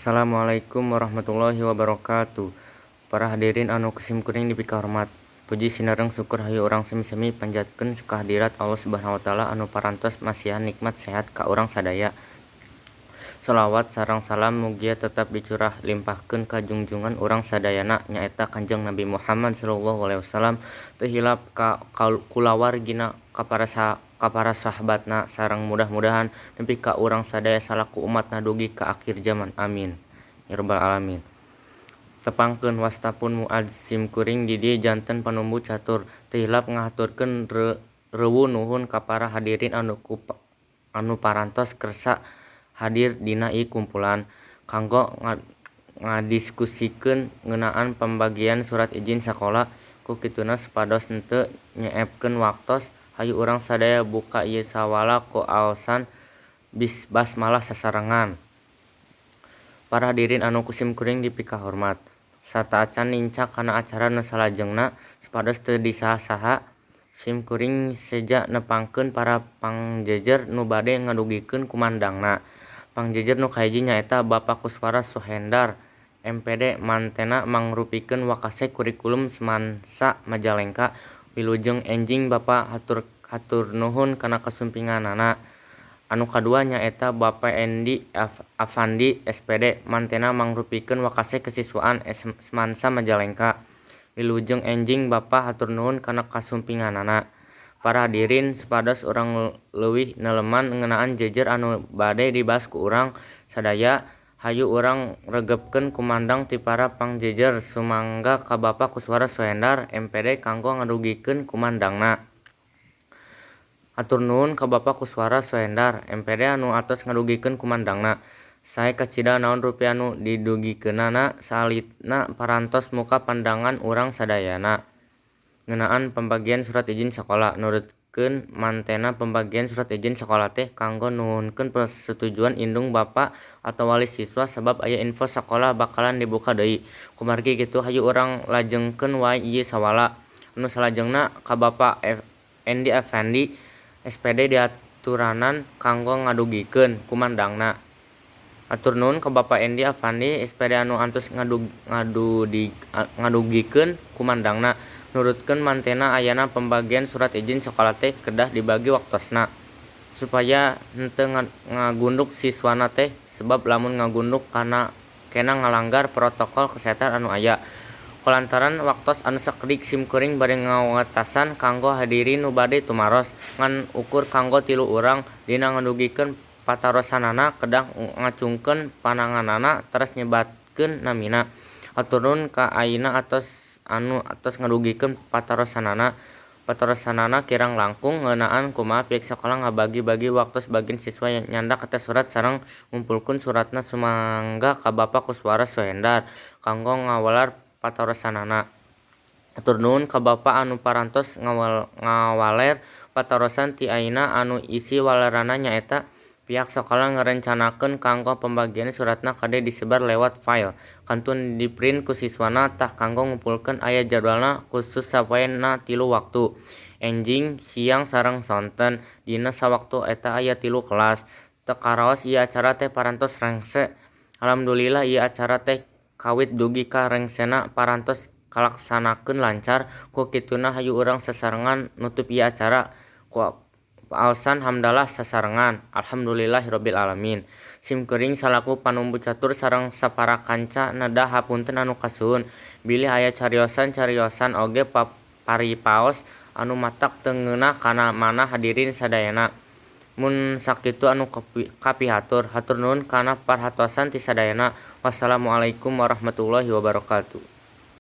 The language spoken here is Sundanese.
Assalamualaikum warahmatullahi wabarakatuh. Para hadirin anu kuring dipikahormat. Puji sinareng syukur hayu urang semi-semi panjatkeun kehadirat Allah Subhanahu wa taala anu parantos masihan nikmat sehat ka urang sadaya. Shalawat sareng salam mugia tetap dicurah limpahkeun ka junjungan urang sadayana nyaeta Kanjeng Nabi Muhammad sallallahu alaihi wasallam teu hilap ka kulawargina ka para sahabatna sareng mudah-mudahan nepi ka urang sadaya salaku umatna dugi ka akhir zaman. Amin ya rabbal alamin. Tepangkeun wastapun muadzim kuring di dieu janten panumbu catur teu hilap ngahaturkeun reuweuh nuhun ka para hadirin anu parantos kersa hadir dina ieu kumpulan kanggo ngadiskusikeun ngeunaan pambagian surat izin sakola. Ku kituna supados henteu nyeepkeun waktos hayu urang sadaya buka ieu sawala ku aosan basmalah sasarengan. Para hadirin anu kuring dipikahormat. Sataacan nincak kana acara nu salajengna supados teu disaha-saha sim kuring seja nepangkeun para pangjejer nu bade ngadugikeun kumandangna. Pangjejer nu kahiji nyaeta Bapak Kuswara Suhendar, MPD mantena mangrupikeun wakasek kurikulum Semansa Majalengka. Wilujeng enjing Bapak hatur nuhun kana kasumpinganana. Anu kadua nyaeta Bapak Endi Afandi, SPD mantena mangrupikeun wakasek kesiswaan Semansa Majalengka. Wilujeng enjing Bapak hatur nuhun kana kasumpinganana. Para hadirin supados urang leuwih neleman ngeunaan jejer anu bade dibahas ku urang sadaya hayu urang regepkeun kumandang ti para pangjejer sumangga ka Bapak Kuswara Suhendar, MPD kanggo ngadugikeun kumandangna. Hatur nuhun ka Bapak Kuswara Suhendar, MPD anu atos ngadugikeun kumandangna. Sae kacida naon rupi anu didugikeunana salitna parantos muka pandangan urang sadayana. Ngeunaan pembagian surat izin sakola. Nurutkeun mantena pembagian surat izin sakola teh kanggo nuhunkeun persetujuan indung Bapak atau wali siswa sabab aya info sakola bakalan dibuka deui. Kumargi kitu hayu urang lajengkeun wae ieu sawala. Anu salajengna ka Bapak Endi Afandi, SPD diaturanan kanggo ngadugikeun kumandangna. Atur nuhun ka Bapak Endi Afandi, SPD anu antos ngadugikeun kumandangna. Nurutkeun mantena ayana pembagian surat izin sakola teh kedah dibagi waktosna supaya henteu ngagunduk siswana teh sebab lamun ngagunduk kena ngalanggar protokol kesehatan anu aya. Kulantaran waktos anu sakedik sim kuring bade ngawatasan kanggo hadirin nu bade tumaros ngan ukur kanggo 3 urang dina ngadugikeun patarosanana kedah ngacungkeun pananganana teras nyebatkeun namina. Hatur nuhun ka ayeuna anu atos ngadugikeun patarosanana kirang langkung ngeunaan kumaha pihak sakola ngabagi-bagi waktos bagian siswa nyandak eta surat sareng ngumpulkeun suratna sumangga ka Bapak Kuswara Suhendar kanggo ngawalar patarosanana. Hatur nuhun ka Bapak anu parantos ngawaler patarosan ti ayeuna anu isi walerana nyaeta pihak sakola ngarencanakeun kanggo pembagian suratna kade disebar lewat file kantun diprint ku siswana tah kanggo ngumpulkeun aya jadwalna khusus sapoena 3 waktu, enjing, siang sareng sonten. Dina sawaktu eta aya 3 kelas. Teu karaos ieu acara teh parantos rengse. Alhamdulillah ieu acara teh kawit dugi ka rengsena parantos kalaksanakeun lancar. Ku kituna hayu urang sasarengan nutup ieu acara ku aosan hamdalah sasarengan. Alhamdulillahirabbil alamin. Sim kuring salaku panumbu catur sareng sapara kanca nada hapunten anu kasuhun. Bilih aya cariosan oge paripaos anu matak teu ngeunah kana mana hadirin sadayana. Mun sakitu anu kapihatur, hatur nuhun kana parhatosan ti sadayana. Wassalamualaikum warahmatullahi wabarakatuh.